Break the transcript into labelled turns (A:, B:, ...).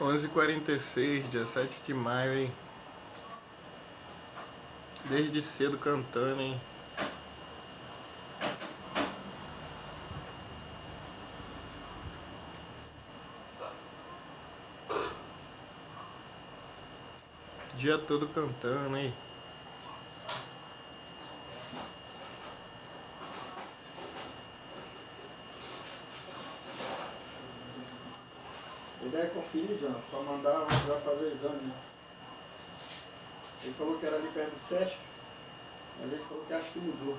A: 11h46, dia 7 de maio, hein? Desde cedo cantando, hein? Dia todo cantando, hein?
B: Ele é conferir, John, para mandar já fazer o exame, né? Ele falou que era ali perto do SESC, mas ele falou que acho que mudou.